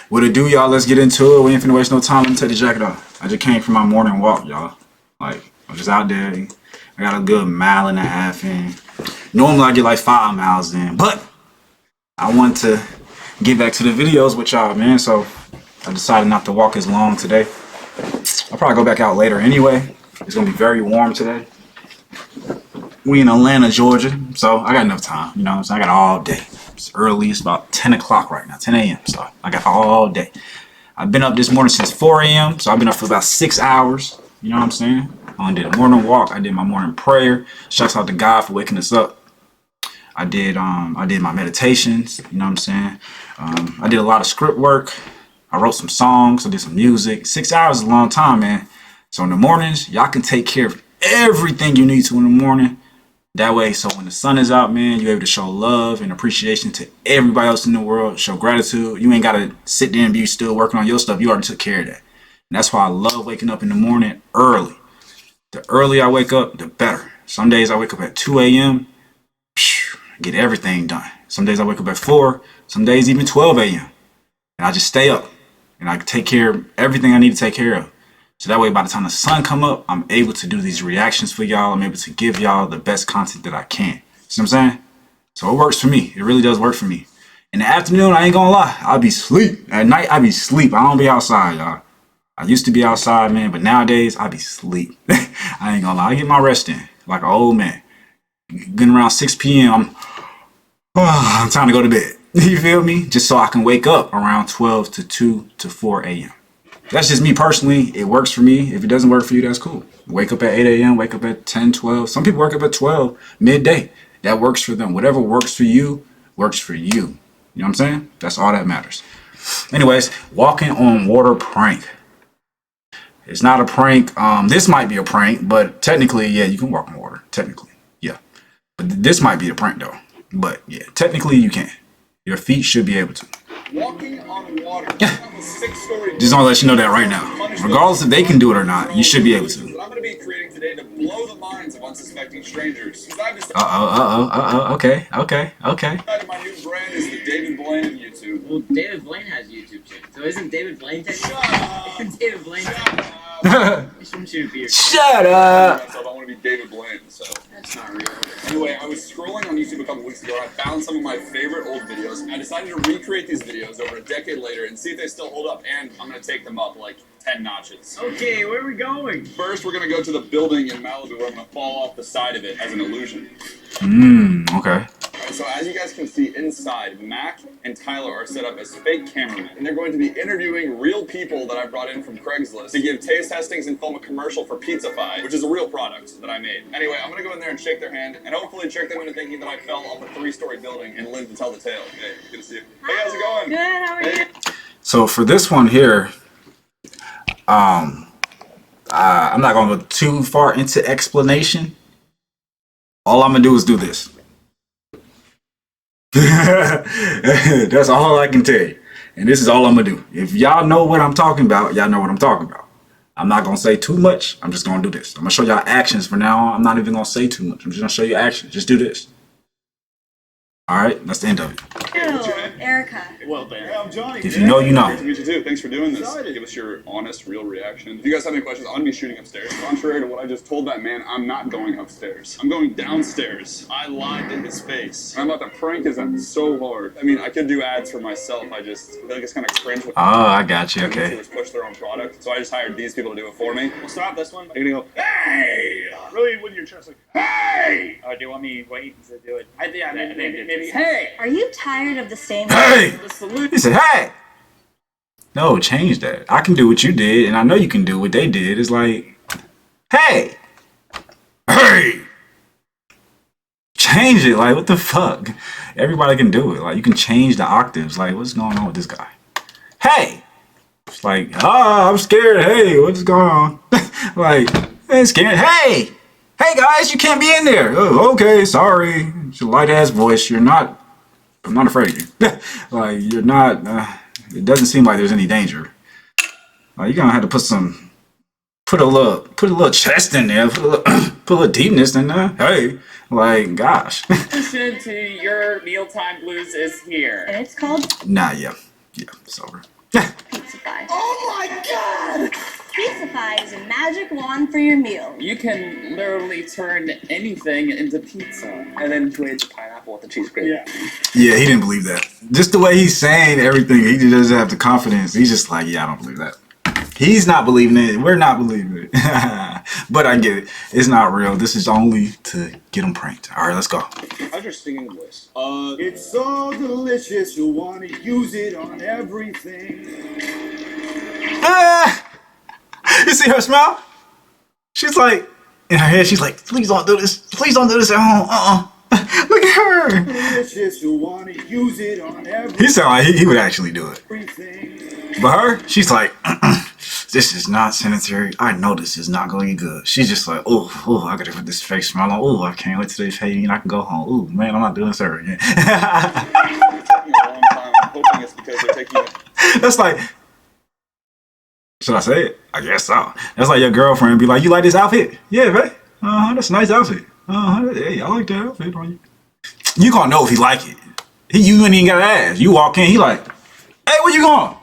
What it do, y'all? Let's get into it. We ain't finna waste no time. Let me take the jacket off. I just came from my morning walk, y'all. Like, I'm just out there. I got a good 1.5 miles in. Normally I get like 5 miles in, but I want to get back to the videos with y'all, man. So I decided not to walk as long today. I'll probably go back out later anyway. It's gonna be very warm today. We in Atlanta, Georgia, so I got enough time. You know what I'm saying? I got all day. It's early. It's about 10 o'clock right now, 10 a.m. So I got all day. I've been up this morning since 4 a.m. So I've been up for about 6 hours. You know what I'm saying? I did a morning walk. I did my morning prayer. Shouts out to God for waking us up. I did my meditations. You know what I'm saying? I did a lot of script work. I wrote some songs. I did some music. 6 hours is a long time, man. So in the mornings, y'all can take care of everything you need to in the morning. That way, so when the sun is out, man, you're able to show love and appreciation to everybody else in the world. Show gratitude. You ain't got to sit there and be still working on your stuff. You already took care of that. And that's why I love waking up in the morning early. The earlier I wake up, the better. Some days I wake up at 2 a.m. Get everything done. Some days I wake up at 4. Some days even 12 a.m. And I just stay up. And I take care of everything I need to take care of. So that way, by the time the sun come up, I'm able to do these reactions for y'all. I'm able to give y'all the best content that I can. See what I'm saying? So it works for me. It really does work for me. In the afternoon, I ain't gonna lie, I'll be asleep. At night, I be asleep. I don't be outside, y'all. I used to be outside, man, but nowadays, I be asleep. I ain't gonna lie. I get my rest in like an old man. Getting around 6 p.m., I'm time to go to bed. You feel me? Just so I can wake up around 12 to 2 to 4 a.m. That's just me personally. It works for me. If it doesn't work for you, that's cool. Wake up at 8 a.m., wake up at 10, 12. Some people wake up at 12, midday. That works for them. Whatever works for you, works for you. You know what I'm saying? That's all that matters. Anyways, walking on water prank. It's not a prank. This might be a prank, but technically, yeah, you can walk on water. Technically, yeah. But this might be a prank, though. But yeah, technically, you can. Your feet should be able to. Walking on water. Just want to let you know that right now. Regardless if they can do it or not, you should be able to. What I'm going to be creating today to blow the minds of unsuspecting strangers. Okay. My new brand is the David Blaine YouTube. Well, David Blaine has YouTube too. So isn't David Blaine technically? Shut up! David Blaine. Shut up! I want to be David Blaine, so. That's not real. Anyway, I was scrolling on YouTube a couple weeks ago and I found some of my favorite old videos. And I decided to recreate these videos over a decade later and see if they still hold up. And I'm going to take them up like 10 notches. Okay, where are we going? First, we're going to go to the building in Malibu where I'm going to fall off the side of it as an illusion. Okay. So as you guys can see inside, Mac and Tyler are set up as fake cameramen. And they're going to be interviewing real people that I brought in from Craigslist to give taste testings and film a commercial for Pizzafy, which is a real product that I made. Anyway, I'm going to go in there and shake their hand and hopefully trick them into thinking that I fell off a 3-story building and lived to tell the tale. Hey, good to see you. Hey, how's it going? Good, how are you? So for this one here, I'm not going to go too far into explanation. All I'm going to do is do this. That's all I can tell you. And this is all I'm going to do. If y'all know what I'm talking about, y'all know what I'm talking about. I'm not going to say too much. I'm just going to do this. I'm going to show y'all actions for now on. I'm not even going to say too much. I'm just going to show you actions. Just do this. All right, that's the end of it. Ew, Erica. Well, Ben. Hey, I'm Johnny. If you know, you know. Great to meet you too. Thanks for doing this. Give us your honest, real reaction. If you guys have any questions, I'm going to be shooting upstairs. Contrary to what I just told that man, I'm not going upstairs. I'm going downstairs. I lied to his face. I'm about to prank his so hard. I mean, I could do ads for myself. I just feel like it's kind of cringe. Oh, I got you. Okay. Just push their own product. So I just hired these people to do it for me. We'll stop this one. They're going to go, hey! Really, when you're just like, Hey! do you want me to wait to do it? Yeah, maybe. Hey! Are you tired of the same? Hey! The salute. He said, hey! No, change that. I can do what you did, and I know you can do what they did. It's like, hey! Hey! Change it. Like, what the fuck? Everybody can do it. Like, you can change the octaves. Like, what's going on with this guy? Hey! It's like, I'm scared. Hey, what's going on? Like, I'm scared. Hey! Hey, guys, you can't be in there. Oh, okay, sorry. It's your light-ass voice. I'm not afraid of you. Like, you're not, it doesn't seem like there's any danger. You're gonna have to put a little chest in there, put a little deepness in there. Hey, like, gosh. Listen to Your Mealtime Blues is here. And it's called? Nah, yeah, it's over. Pizzafy. Oh my god! Pizzafy is a magic wand for your meal. You can literally turn anything into pizza and then twist the pineapple with the cheese gravy. Yeah. Yeah, he didn't believe that. Just the way he's saying everything, he just doesn't have the confidence. He's just like, yeah, I don't believe that. He's not believing it. We're not believing it. But I get it. It's not real. This is only to get him pranked. All right, let's go. How's your singing voice? It's so delicious, you want to use it on everything. You see her smile? She's like, in her head, she's like, please don't do this. Please don't do this at home. Look at her. Delicious, you want to use it on everything. He sound like he would actually do it. But her, she's like, this is not sanitary. I know this is not going to be good. She's just like, oh, I got to put this fake smile on. Oh, I can't wait till they pay me and I can go home. Oh, man, I'm not doing this ever again. It's taking a long time. I'm hoping it's because they're taking it. That's like, should I say it? I guess so. That's like your girlfriend be like, you like this outfit? Yeah, babe. That's a nice outfit. Hey, I like that outfit on you. You gonna know if he like it. You ain't even gotta ask. You walk in, he like, hey, where you going?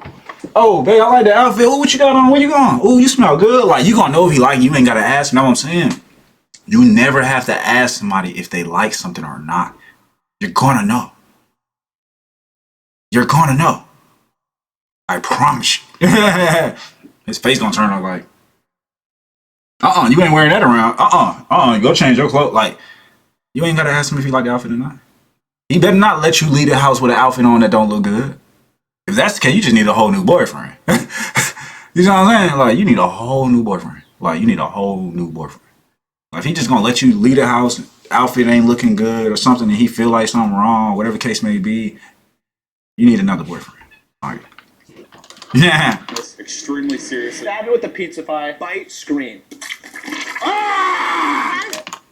Oh, babe, I like that outfit. Oh, what you got on? Where you going? Oh, you smell good. Like, you gonna know if he like it. You ain't gotta ask. You know what I'm saying? You never have to ask somebody if they like something or not. You're gonna know. You're gonna know. I promise you. His face gonna turn up like, you ain't wearing that around. Go change your clothes. Like, you ain't gotta ask him if he like the outfit or not. He better not let you leave the house with an outfit on that don't look good. If that's the case, you just need a whole new boyfriend. You know what I'm saying? Like, you need a whole new boyfriend. Like, if he just gonna let you leave the house, outfit ain't looking good or something, and he feel like something wrong, whatever the case may be, you need another boyfriend. Like, yeah. That's extremely serious. Stab it with the Pizzafy. Bite, scream.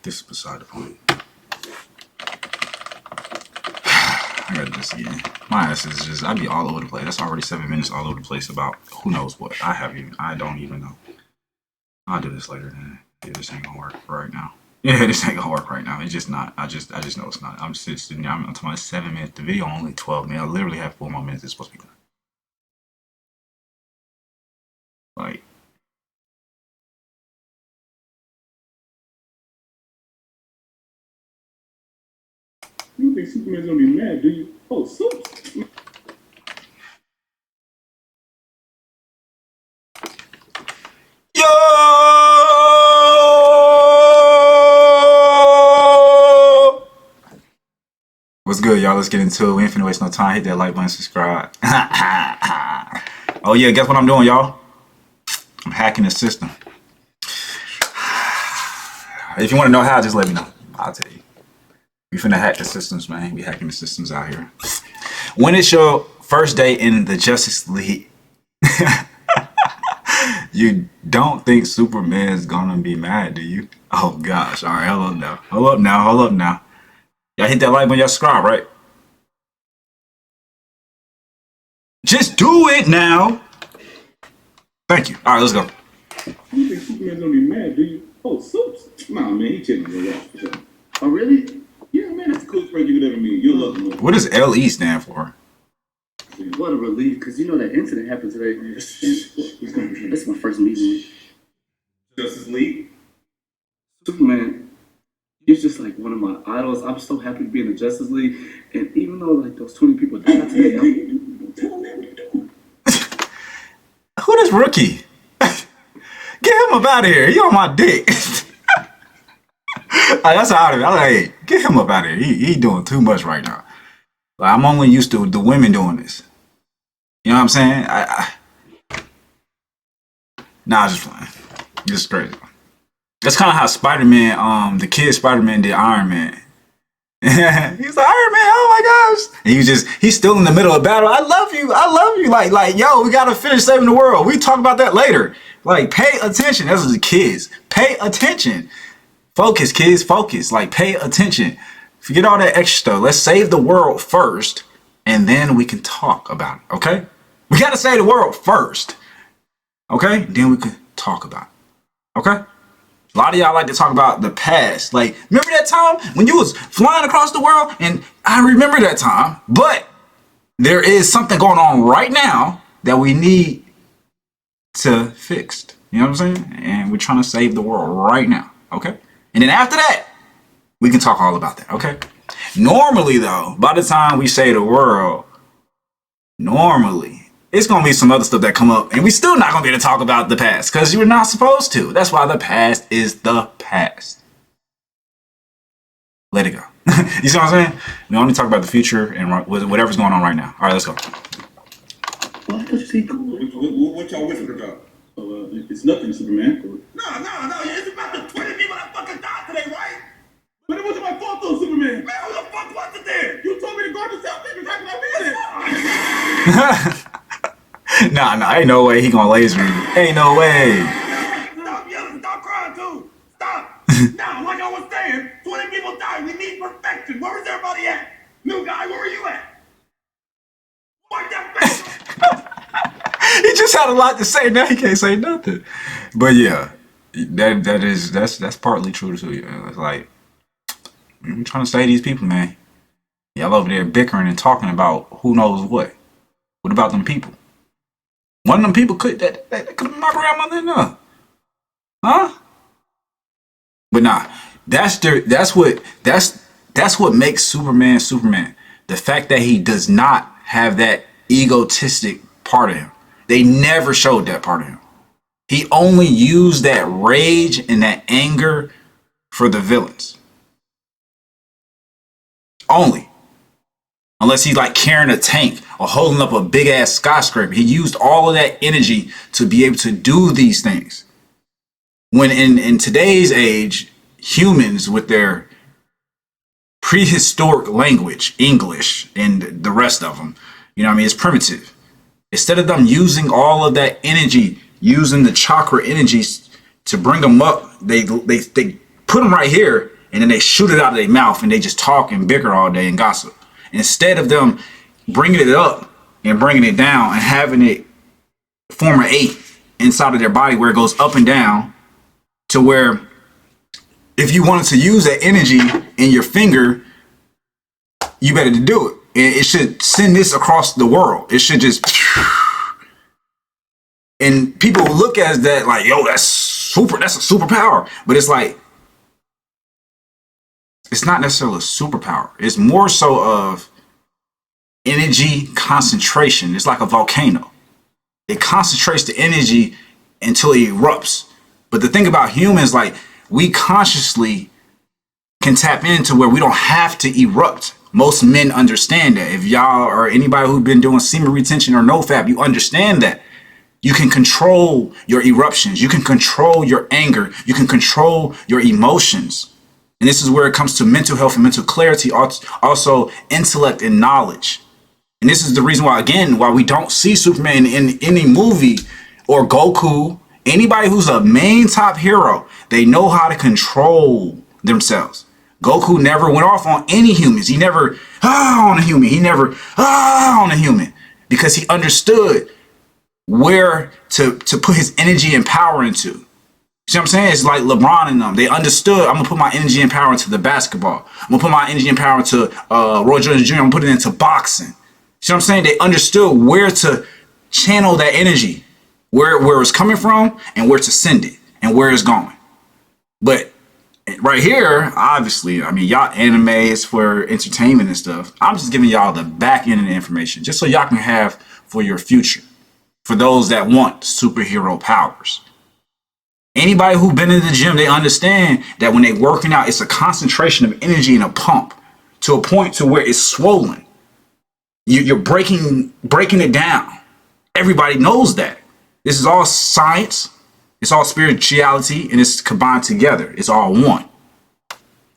This is beside the point. I gotta do this again. My ass is just, I be all over the place. That's already 7 minutes all over the place about who knows what. I don't even know. I'll do this later then. Yeah, this ain't gonna work right now. Yeah, this ain't gonna work right now. It's just not. I just know it's not. I'm just sitting there. I'm talking about 7 minutes. The video only 12 minutes. I literally have 4 more minutes. It's supposed to be done. Like, You think Superman's gonna be mad, do you? Oh, Supes. yo! What's good, y'all? Let's get into it. We ain't finna waste no time. Hit that like button, subscribe. Oh yeah, guess what I'm doing, y'all? I'm hacking the system. If you want to know how, just let me know. I'll tell you. We finna hack the systems, man. We hacking the systems out here. When it's your first day in the Justice League, you don't think Superman's gonna be mad, do you? Oh gosh. All right, hold up now. Y'all hit that like button, y'all subscribe, right? Just do it now. Thank you. All right, let's go. You think Superman's gonna be mad, do you? Oh, Supes. Nah, man, he chilling with that for sure. Oh, really? Yeah, man, that's the coolest prank you could ever meet. You'll love him. What does LE stand for? What a relief, because you know that incident happened today. This is my first meeting. Justice League? Superman, he's just like one of my idols. I'm so happy to be in the Justice League. And even though like those 20 people died today, Tell him what you doing. Who this rookie? Get him up out of here. He on my dick. That's how I was like, hey, get him up out of here. He doing too much right now. Like, I'm only used to the women doing this. You know what I'm saying? Nah, just playing. This is crazy. That's kind of how Spider-Man, the kid Spider-Man did Iron Man. He's like, Iron Man, oh my gosh. And he's still in the middle of battle. I love you. Like, yo, we gotta finish saving the world. We talk about that later. Like, pay attention. That's what the kids. Pay attention. Focus, kids, focus. Like, pay attention. Forget all that extra stuff. Let's save the world first, and then we can talk about it, okay? We gotta save the world first, okay? Then we can talk about it, okay? A lot of y'all like to talk about the past. Like, remember that time when you was flying across the world? And I remember that time, but there is something going on right now that we need to fix. You know what I'm saying? And we're trying to save the world right now. Okay? And then after that, we can talk all about that. Okay? Normally, though, by the time we save the world, normally, it's going to be some other stuff that come up. And we still not going to be able to talk about the past because you're not supposed to. That's why the past is the past. Let it go. You see what I'm saying? We only talk about the future and whatever's going on right now. All right, let's go. Well, I thought you said cool. What y'all whispering about? It's nothing, Superman. No, it's about the 20 people that fucking died today, right? But it wasn't my fault though, Superman. Man, who the fuck was it then? You told me to guard the South People talking about me in it. Nah, ain't no way he gonna laser me. Ain't no way. Stop yelling, stop crying too. Stop. Now, like I was saying, 20 people died. We need perfection. Where is everybody at? New guy, where are you at? Wipe that face. He just had a lot to say. Now he can't say nothing. But yeah, that's partly true too. Yeah. It's like I'm trying to say these people, man. Y'all over there bickering and talking about who knows what. What about them people? One of them people could that could have been my grandmother in there. Huh? But nah, that's what makes Superman Superman. The fact that he does not have that egotistic part of him. They never showed that part of him. He only used that rage and that anger for the villains. Only. Unless he's like carrying a tank or holding up a big ass skyscraper. He used all of that energy to be able to do these things. When in today's age, humans with their prehistoric language, English, and the rest of them, you know what I mean, it's primitive. Instead of them using all of that energy, using the chakra energies to bring them up, they put them right here and then they shoot it out of their mouth and they just talk and bicker all day and gossip. Instead of them bringing it up and bringing it down and having it form an 8 inside of their body where it goes up and down to where if you wanted to use that energy in your finger, you better to do it. And it should send this across the world. It should just, and people look at that like, yo, that's a superpower. But it's like, it's not necessarily a superpower. It's more so of energy concentration. It's like a volcano. It concentrates the energy until it erupts. But the thing about humans, like, we consciously can tap into where we don't have to erupt. Most men understand that. If y'all or anybody who's been doing semen retention or nofap, you understand that. You can control your eruptions. You can control your anger. You can control your emotions. And this is where it comes to mental health and mental clarity, also intellect and knowledge. And this is the reason why, again, why we don't see Superman in any movie or Goku, anybody who's a main top hero. They know how to control themselves. Goku never went off on any humans. He never on a human. He never on a human because he understood where to put his energy and power into. See what I'm saying? It's like LeBron and them. They understood, I'm going to put my energy and power into the basketball. I'm going to put my energy and power into Roy Jones Jr. I'm going to put it into boxing. See what I'm saying? They understood where to channel that energy, where it's coming from and where to send it and where it's going. But right here, obviously, I mean, y'all anime is for entertainment and stuff. I'm just giving y'all the back end of the information just so y'all can have for your future. For those that want superhero powers. Anybody who's been in the gym, they understand that when they're working out, it's a concentration of energy in a pump to a point to where it's swollen. You're breaking it down. Everybody knows that. This is all science. It's all spirituality, and it's combined together. It's all one.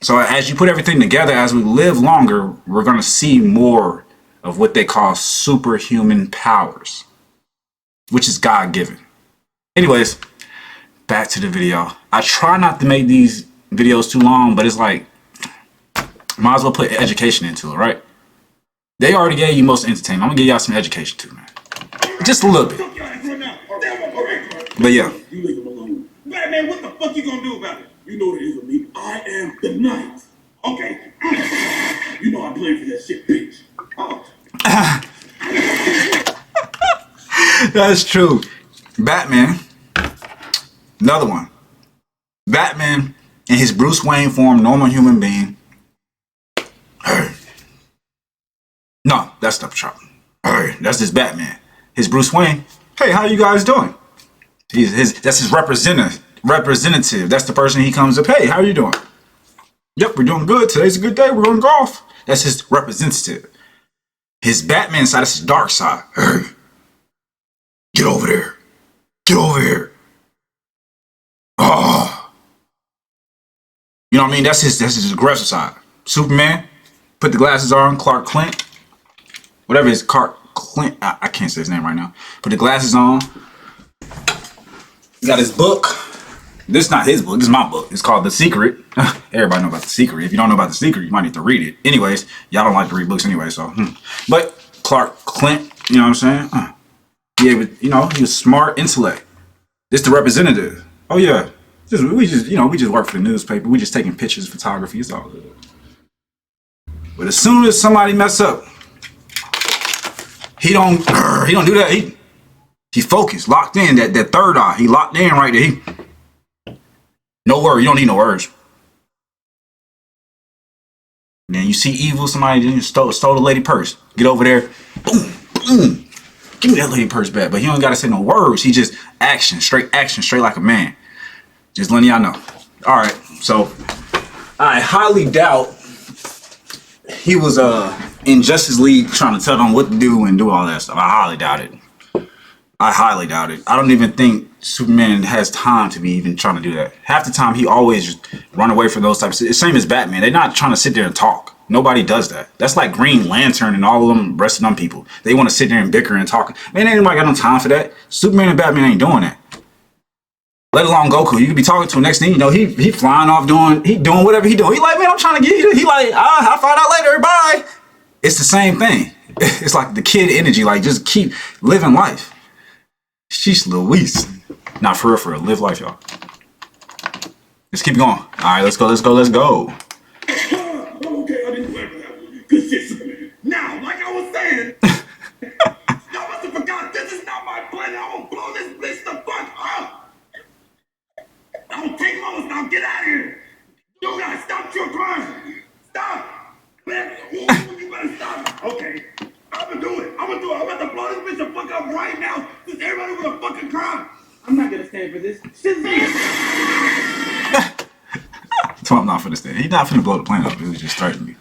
So as you put everything together, as we live longer, we're going to see more of what they call superhuman powers, which is God-given. Anyways, back to the video. I try not to make these videos too long, but it's like, might as well put education into it, right? They already gave you most entertainment. I'm gonna give y'all some education too, man. Just a little bit. But yeah. You leave him alone. Batman, what the fuck you gonna do about it? You know what it is with me. I am the knight. Okay. You know I'm playing for that shit, bitch. Oh. That's true. Batman. Another one. Batman in his Bruce Wayne form, normal human being. No, that's the shop. That's his Batman. His Bruce Wayne. Hey, how you guys doing? That's his representative. That's the person he comes up. Hey, how you doing? Yep, we're doing good. Today's a good day. We're going golf. That's his representative. His Batman side, that's his dark side. Hey, get over there. Get over here. Oh. You know what I mean? That's his aggressive side. Superman, put the glasses on. Clark Kent. Whatever his Clark Clint, I can't say his name right now. Put the glasses on. He got his book. This is not his book. This is my book. It's called The Secret. Everybody know about The Secret. If you don't know about The Secret, you might need to read it. Anyways, y'all don't like to read books anyway, so. But Clark Kent, you know what I'm saying? He was smart intellect. This the representative. Oh yeah. We just work for the newspaper. We just taking pictures, photography. It's all good. But as soon as somebody mess up, he don't do that. He focused, locked in. That third eye, he locked in right there. No words. You don't need no words. Then you see evil, somebody stole the lady purse. Get over there. Boom, boom. Give me that lady purse back. But he don't gotta say no words. He just action, straight like a man. Just letting y'all know. All right, so I highly doubt he was in Justice League trying to tell them what to do and do all that stuff. I highly doubt it. I don't even think Superman has time to be even trying to do that. Half the time he always just run away from those types of. It's same as Batman. They're not trying to sit there and talk. Nobody does that. That's like Green Lantern and all of them, rest of them people. They want to sit there and bicker and talk. Man, ain't nobody got no time for that. Superman and Batman ain't doing that. Let alone Goku. You could be talking to him, next thing you know, he flying off doing whatever he doing. He like, man, I'm trying to get you. He like, I'll find out later. Bye. It's the same thing. It's like the kid energy. Like, just keep living life. Sheesh Louise. Not for real. Live life, y'all. Let's keep going. All right, let's go. Okay, I didn't play for that one. Good shit, Superman. Now, like I was saying, y'all must have forgot this is not my planet. I'm gonna blow this bitch the fuck up. I'm gonna take most. Now get out of here. You guys stop your crime. Stop. Man, you better stop. Okay. I'm gonna do it. I'm about to blow this bitch the fuck up right now. Since everybody with a fucking crime. I'm not gonna stand for this. So I'm not finna stand. He's not finna blow the plane up. He was just threatening me.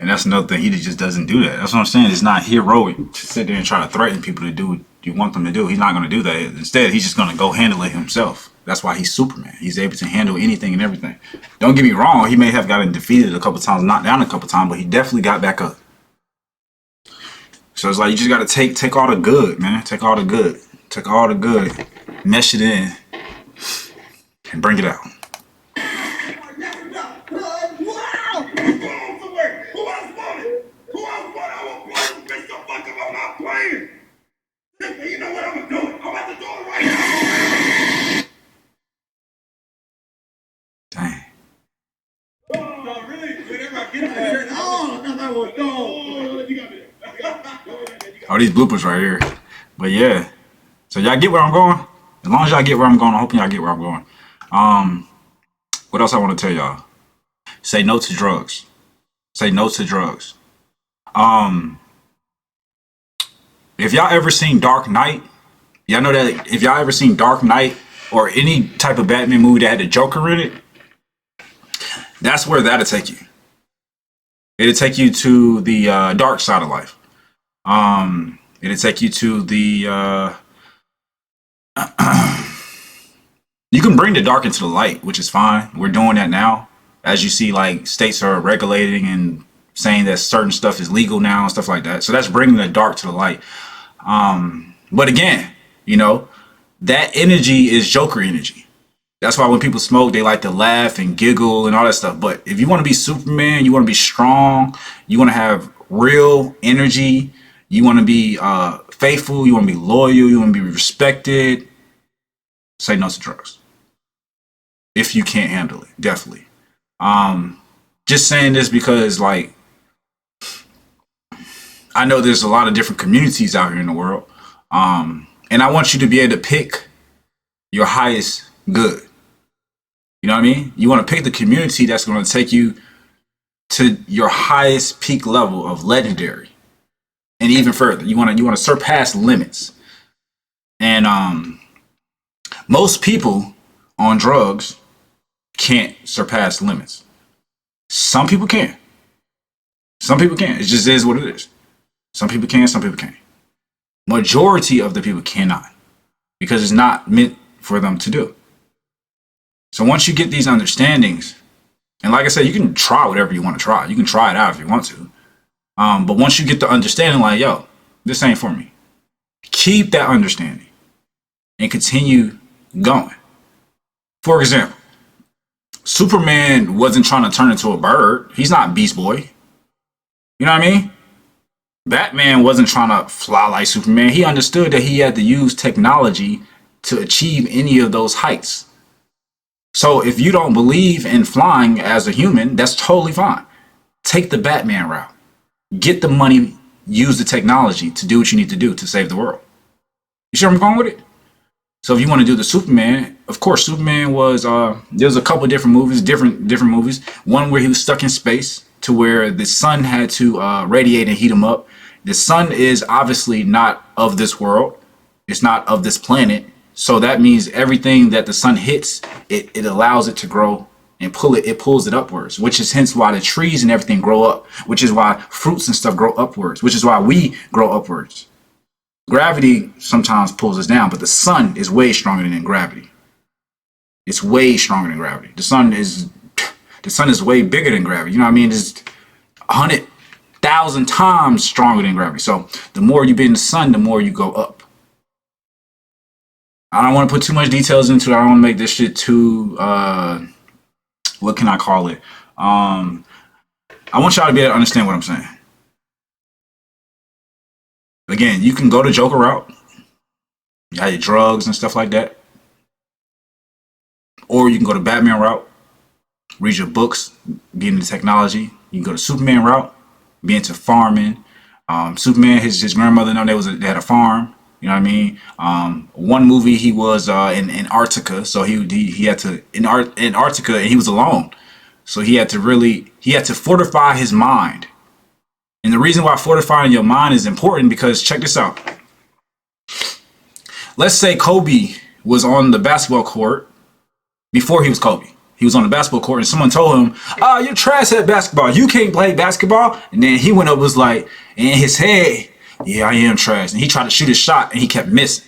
And that's another thing. He just doesn't do that. That's what I'm saying. It's not heroic to sit there and try to threaten people to do what you want them to do. He's not gonna do that. Instead, he's just gonna go handle it himself. That's why he's Superman. He's able to handle anything and everything. Don't get me wrong. He may have gotten defeated a couple times, knocked down a couple times, but he definitely got back up. So it's like you just gotta take all the good, man. Take all the good, mesh it in, and bring it out. You know what I'm doing? I'm about to do it right now. Dang. No, really? Whenever I get there, no, that was no. You got me. Oh, these bloopers right here. But yeah. So y'all get where I'm going? As long as y'all get where I'm going, I hope y'all get where I'm going. What else I want to tell y'all? Say no to drugs. Say no to drugs. If y'all ever seen Dark Knight, y'all know that if y'all ever seen Dark Knight or any type of Batman movie that had the Joker in it, that's where that'll take you. It'll take you to the dark side of life. It'll take you to the you can bring the dark into the light, which is fine. We're doing that now. As you see, like, states are regulating and saying that certain stuff is legal now and stuff like that. So that's bringing the dark to the light. But again, you know, that energy is Joker energy. That's why when people smoke, they like to laugh and giggle and all that stuff. But if you want to be Superman, you want to be strong, you want to have real energy, you want to be faithful, you want to be loyal, you want to be respected, say no to drugs. If you can't handle it, definitely. Just saying this because, like, I know there's a lot of different communities out here in the world. And I want you to be able to pick your highest good. You know what I mean? You want to pick the community that's going to take you to your highest peak level of legendary, and even further. You want to surpass limits. And most people on drugs can't surpass limits. Some people can. Some people can. It just is what it is. Some people can, some people can't. Majority of the people cannot, because it's not meant for them to do. So once you get these understandings, and like I said, you can try whatever you want to try. You can try it out if you want to. But once you get the understanding, like, yo, this ain't for me. Keep that understanding and continue going. For example, Superman wasn't trying to turn into a bird. He's not Beast Boy. You know what I mean? Batman wasn't trying to fly like Superman. He understood that he had to use technology to achieve any of those heights. So if you don't believe in flying as a human, that's totally fine. Take the Batman route. Get the money, use the technology to do what you need to do to save the world. You see where I'm going with it? So if you want to do the Superman, of course, Superman was, there's a couple different movies, different movies. One where he was stuck in space to where the sun had to radiate and heat him up. The sun is obviously not of this world. It's not of this planet. So that means everything that the sun hits, it allows it to grow and pulls it upwards, which is hence why the trees and everything grow up, which is why fruits and stuff grow upwards, which is why we grow upwards. Gravity sometimes pulls us down, but the sun is way stronger than gravity. It's way stronger than gravity. The sun is way bigger than gravity. You know what I mean? It's 100,000 times stronger than gravity. So the more you be in the sun, the more you go up. I don't want to put too much details into it. I don't want to make this shit too, what can I call it? I want y'all to be able to understand what I'm saying. Again, you can go the Joker route. You have your drugs and stuff like that. Or you can go the Batman route. Read your books, be into technology. You can go the Superman route, be into farming. Superman, his grandmother, they had a farm. You know what I mean? One movie he was in Antarctica, so he had to in Antarctica, and he was alone. So he had to fortify his mind. And the reason why fortifying your mind is important, because check this out. Let's say Kobe was on the basketball court before he was Kobe. He was on the basketball court and someone told him, you're trash at basketball. You can't play basketball. And then he went up, was like, in his head, yeah, I am trash. And he tried to shoot his shot and he kept missing.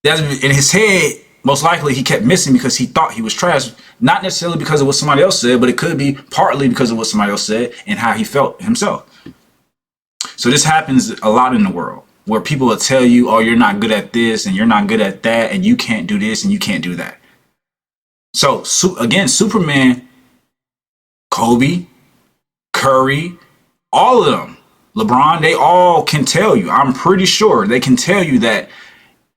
That's in his head. Most likely he kept missing because he thought he was trash. Not necessarily because of what somebody else said, but it could be partly because of what somebody else said and how he felt himself. So this happens a lot in the world, where people will tell you, oh, you're not good at this and you're not good at that and you can't do this and you can't do that. So again, Superman, Kobe, Curry, all of them, LeBron, they all can tell you, I'm pretty sure they can tell you that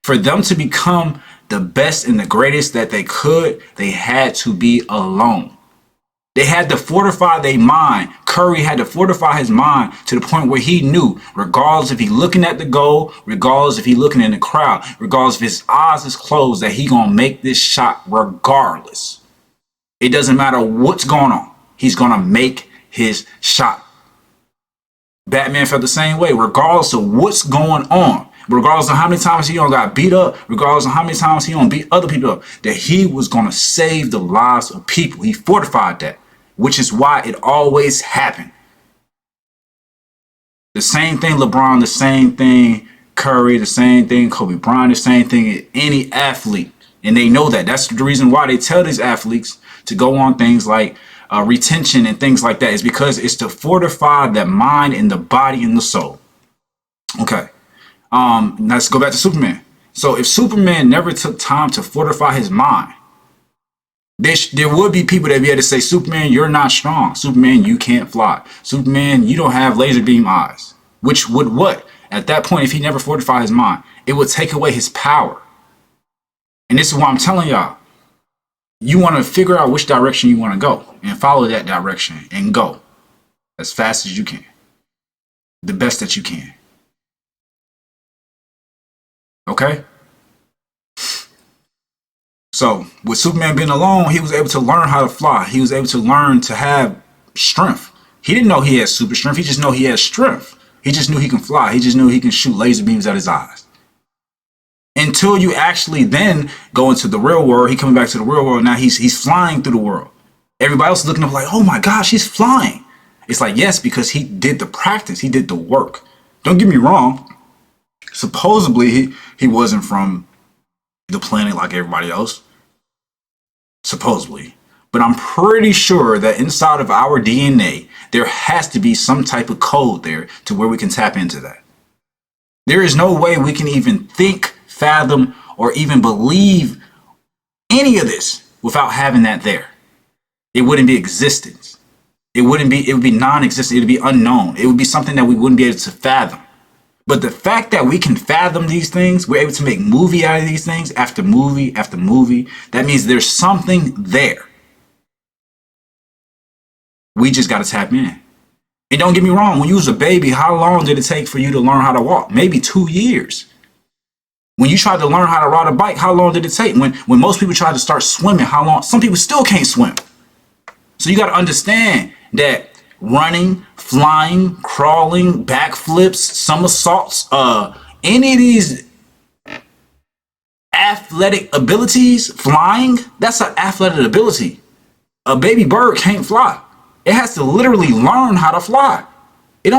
for them to become the best and the greatest that they could, they had to be alone. They had to fortify their mind. Curry had to fortify his mind to the point where he knew, regardless if he looking at the goal, regardless if he looking in the crowd, regardless if his eyes is closed, that he gonna make this shot regardless. It doesn't matter what's going on. He's gonna make his shot. Batman felt the same way, regardless of what's going on. Regardless of how many times he got beat up, regardless of how many times he beat other people up, that he was gonna save the lives of people. He fortified that. Which is why it always happened. The same thing LeBron, the same thing Curry, the same thing Kobe Bryant, the same thing any athlete. And they know that. That's the reason why they tell these athletes to go on things like retention and things like that. Is because it's to fortify the mind and the body and the soul. Okay. Let's go back to Superman. So if Superman never took time to fortify his mind, there would be people that be able to say, Superman, you're not strong. Superman, you can't fly. Superman, you don't have laser beam eyes. Which would what? At that point, if he never fortified his mind, it would take away his power. And this is why I'm telling y'all, you want to figure out which direction you want to go and follow that direction and go as fast as you can. The best that you can. Okay? So with Superman being alone, he was able to learn how to fly. He was able to learn to have strength. He didn't know he had super strength. He just knew he had strength. He just knew he can fly. He just knew he can shoot laser beams at his eyes. Until you actually then go into the real world, he coming back to the real world. Now he's flying through the world. Everybody else is looking up like, oh my gosh, he's flying. It's like, yes, because he did the practice. He did the work. Don't get me wrong. Supposedly he wasn't from the planet like everybody else. Supposedly. But I'm pretty sure that inside of our DNA, there has to be some type of code there to where we can tap into that. There is no way we can even think, fathom, or even believe any of this without having that there. It wouldn't be existence. It would be non-existent. It would be unknown. It would be something that we wouldn't be able to fathom. But the fact that we can fathom these things, we're able to make movie out of these things after movie after movie, that means there's something there. We just got to tap in. And don't get me wrong, when you was a baby, how long did it take for you to learn how to walk? Maybe 2 years. When you tried to learn how to ride a bike, how long did it take? When most people tried to start swimming, how long? Some people still can't swim. So you got to understand that running, flying, crawling, backflips, somersaults, any of these athletic abilities, flying, that's an athletic ability. A baby bird can't fly. It has to literally learn how to fly. It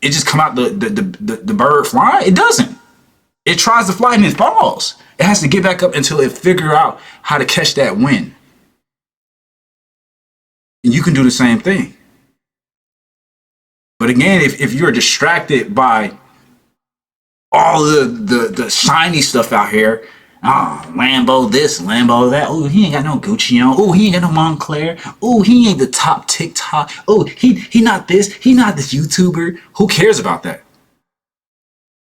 just come out the bird flying. It doesn't. It tries to fly and it falls. It has to get back up until it figure out how to catch that wind. And you can do the same thing. But again, if you're distracted by all the shiny stuff out here, oh, Lambo this, Lambo that. Oh, he ain't got no Gucci on. Oh, he ain't got no Montclair. Oh, he ain't the top TikTok. Oh, he not this. He not this YouTuber. Who cares about that?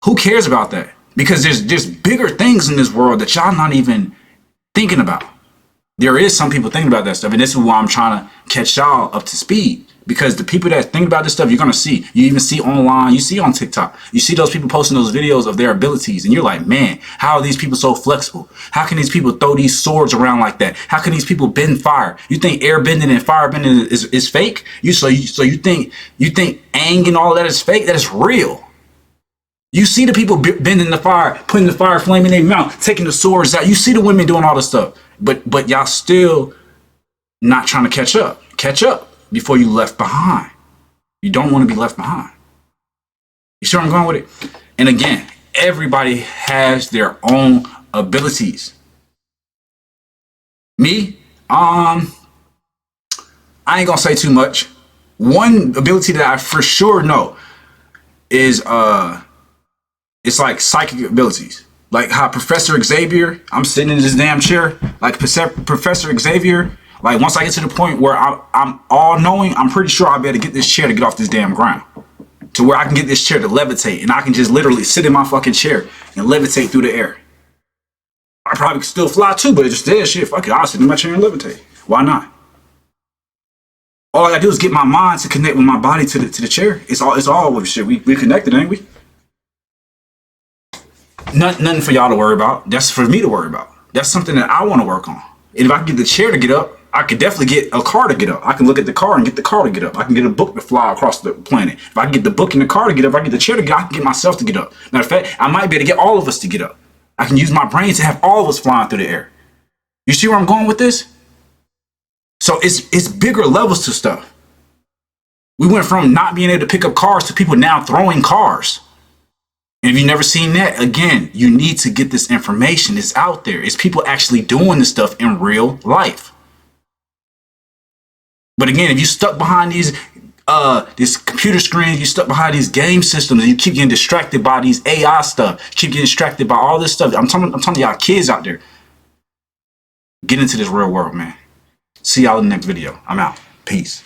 Who cares about that? Because there's bigger things in this world that y'all not even thinking about. There is some people thinking about that stuff, and this is why I'm trying to catch y'all up to speed. Because the people that think about this stuff, you're gonna see. You even see online. You see on TikTok. You see those people posting those videos of their abilities, and you're like, man, how are these people so flexible? How can these people throw these swords around like that? How can these people bend fire? You think air bending and fire bending is fake? You think Aang and all that is fake? That is real. You see the people bending the fire, putting the fire flame in their mouth, taking the swords out. You see the women doing all this stuff, but y'all still not trying to catch up. Catch up before you left behind. You don't want to be left behind. You see where I'm going with it? And again, everybody has their own abilities. Me, I ain't gonna say too much. One ability that I for sure know is it's like psychic abilities. Like how Professor Xavier, I'm sitting in this damn chair, like Professor Xavier. Like once I get to the point where I'm all knowing, I'm pretty sure I'll be able to get this chair to get off this damn ground. To where I can get this chair to levitate and I can just literally sit in my fucking chair and levitate through the air. I probably could still fly too, but it's just dead shit. Fuck it, I'll sit in my chair and levitate. Why not? All I gotta do is get my mind to connect with my body to the chair. It's all with shit. We connected, ain't we? Nothing for y'all to worry about. That's for me to worry about. That's something that I want to work on. And if I can get the chair to get up, I could definitely get a car to get up. I can look at the car and get the car to get up. I can get a book to fly across the planet. If I can get the book and the car to get up, I can get the chair to get up, I can get myself to get up. Matter of fact, I might be able to get all of us to get up. I can use my brain to have all of us flying through the air. You see where I'm going with this? So it's bigger levels to stuff. We went from not being able to pick up cars to people now throwing cars. And if you've never seen that, again, you need to get this information. It's out there. It's people actually doing this stuff in real life. But again, if you're stuck behind these computer screens, you're stuck behind these game systems, and you keep getting distracted by these AI stuff, keep getting distracted by all this stuff. I'm telling y'all kids out there, get into this real world, man. See y'all in the next video. I'm out. Peace.